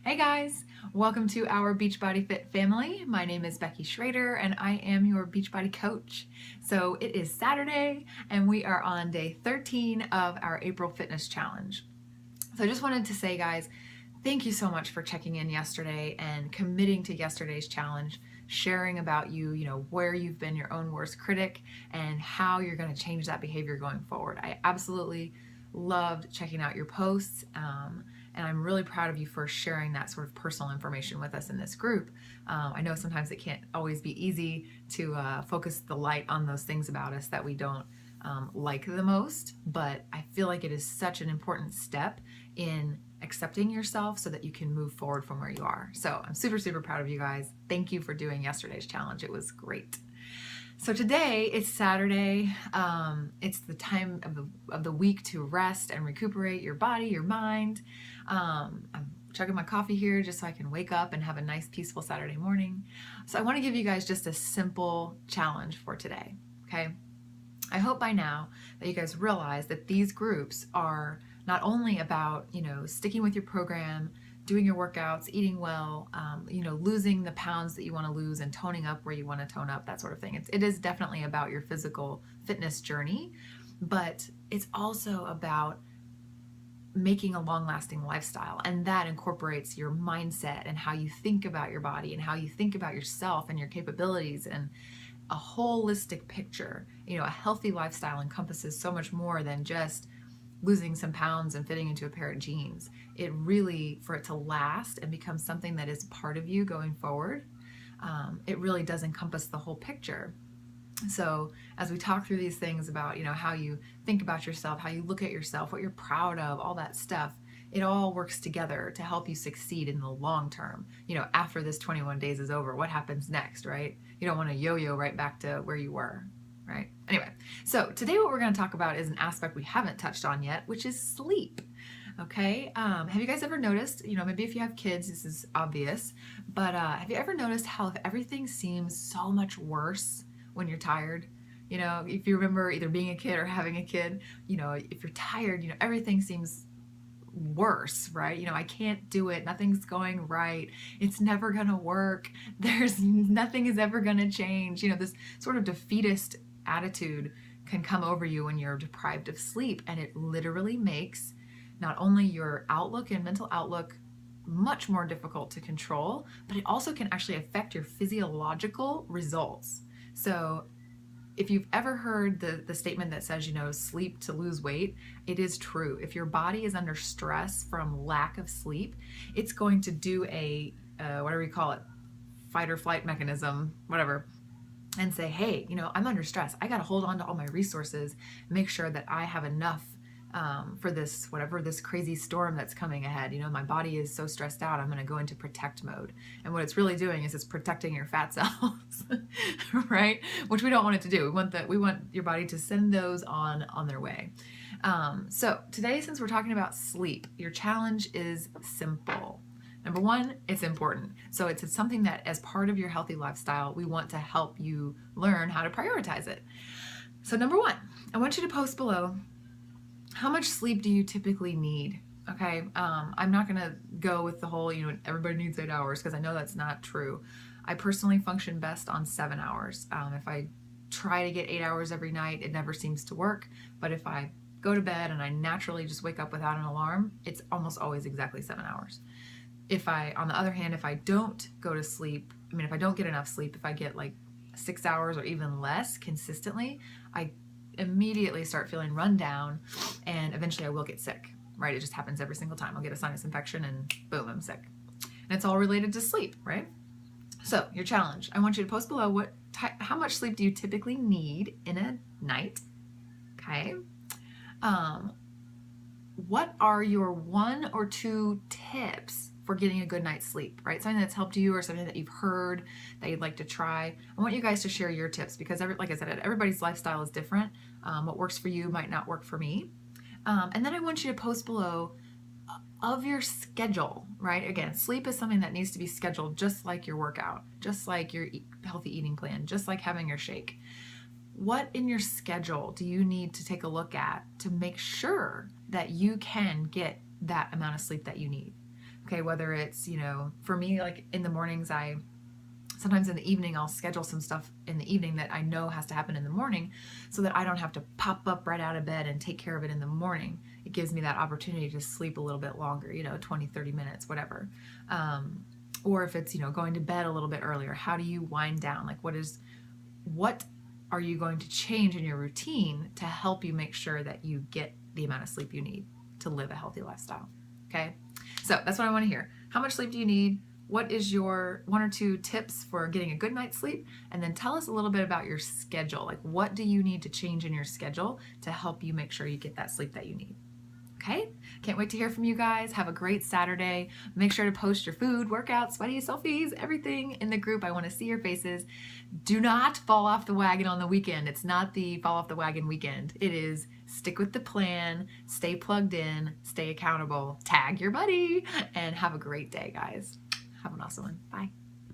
Hey guys, welcome to our Beachbody Fit family. My name is Becky Schrader and I am your Beachbody coach. So it is Saturday and we are on day 13 of our April Fitness Challenge. So I just wanted to say, guys, thank you so much for checking in yesterday and committing to yesterday's challenge, sharing about where you've been your own worst critic and how you're going to change that behavior going forward. I absolutely loved checking out your posts. And I'm really proud of you for sharing that sort of personal information with us in this group. I know sometimes it can't always be easy to focus the light on those things about us that we don't like the most, but I feel like it is such an important step in accepting yourself so that you can move forward from where you are. So I'm super, super proud of you guys. Thank you for doing yesterday's challenge. It was great. So today it's Saturday. It's the time of the week to rest and recuperate your body, your mind. I'm chugging my coffee here just so I can wake up and have a nice peaceful Saturday morning. So I want to give you guys just a simple challenge for today, okay? I hope by now that you guys realize that these groups are not only about, sticking with your program, doing your workouts, eating well, losing the pounds that you want to lose and toning up where you want to tone up, that sort of thing. It is definitely about your physical fitness journey, but it's also about making a long-lasting lifestyle, and that incorporates your mindset and how you think about your body and how you think about yourself and your capabilities and a holistic picture. A healthy lifestyle encompasses so much more than just losing some pounds and fitting into a pair of jeans. It really, for it to last and become something that is part of you going forward, it really does encompass the whole picture. So as we talk through these things about, how you think about yourself, how you look at yourself, what you're proud of, all that stuff, it all works together to help you succeed in the long term. After this 21 days is over, what happens next, right? You don't want to yo-yo right back to where you were, right? Anyway, so today what we're going to talk about is an aspect we haven't touched on yet, which is sleep. Okay, have you guys ever noticed, maybe if you have kids, this is obvious, but have you ever noticed how everything seems so much worse when you're tired? If you remember either being a kid or having a kid, if you're tired, everything seems worse, right? I can't do it. Nothing's going right. It's never going to work. Nothing is ever going to change. This sort of defeatist attitude can come over you when you're deprived of sleep, and it literally makes not only your outlook and mental outlook much more difficult to control, but it also can actually affect your physiological results. So if you've ever heard the statement that says, sleep to lose weight, it is true. If your body is under stress from lack of sleep, it's going to do a, whatever you call it, fight or flight mechanism, whatever, and say, hey, I'm under stress. I got to hold on to all my resources, make sure that I have enough for this crazy storm that's coming ahead. My body is so stressed out, I'm going to go into protect mode. And what it's really doing is it's protecting your fat cells, right? Which we don't want it to do. We want your body to send those on their way. So today, since we're talking about sleep, your challenge is simple. Number one, it's important. So it's something that as part of your healthy lifestyle, we want to help you learn how to prioritize it. So number one, I want you to post below, how much sleep do you typically need? Okay, I'm not gonna go with the whole, everybody needs 8 hours, because I know that's not true. I personally function best on 7 hours. If I try to get 8 hours every night, it never seems to work. But if I go to bed and I naturally just wake up without an alarm, it's almost always exactly 7 hours. On the other hand, if I don't go to sleep, if I don't get enough sleep, if I get like 6 hours or even less consistently, I immediately start feeling run down, and eventually I will get sick, right? It just happens every single time. I'll get a sinus infection and boom, I'm sick. And it's all related to sleep, right? So your challenge, I want you to post below how much sleep do you typically need in a night, okay? What are your 1 or 2 tips for getting a good night's sleep, right? Something that's helped you or something that you've heard that you'd like to try. I want you guys to share your tips because, like I said, everybody's lifestyle is different. What works for you might not work for me. And then I want you to post below of your schedule, right? Again, sleep is something that needs to be scheduled just like your workout, just like your healthy eating plan, just like having your shake. What in your schedule do you need to take a look at to make sure that you can get that amount of sleep that you need? Okay, whether it's, for me, like in the mornings, sometimes in the evening, I'll schedule some stuff in the evening that I know has to happen in the morning so that I don't have to pop up right out of bed and take care of it in the morning. It gives me that opportunity to sleep a little bit longer, 20, 30 minutes, whatever. Or if it's, going to bed a little bit earlier, how do you wind down? Like what are you going to change in your routine to help you make sure that you get the amount of sleep you need to live a healthy lifestyle? Okay. So that's what I want to hear. How much sleep do you need? What is your 1 or 2 tips for getting a good night's sleep? And then tell us a little bit about your schedule. Like, what do you need to change in your schedule to help you make sure you get that sleep that you need? Okay? Can't wait to hear from you guys. Have a great Saturday. Make sure to post your food, workouts, sweaty selfies, everything in the group. I want to see your faces. Do not fall off the wagon on the weekend. It's not the fall off the wagon weekend. It is stick with the plan, stay plugged in, stay accountable, tag your buddy, and have a great day, guys. Have an awesome one. Bye.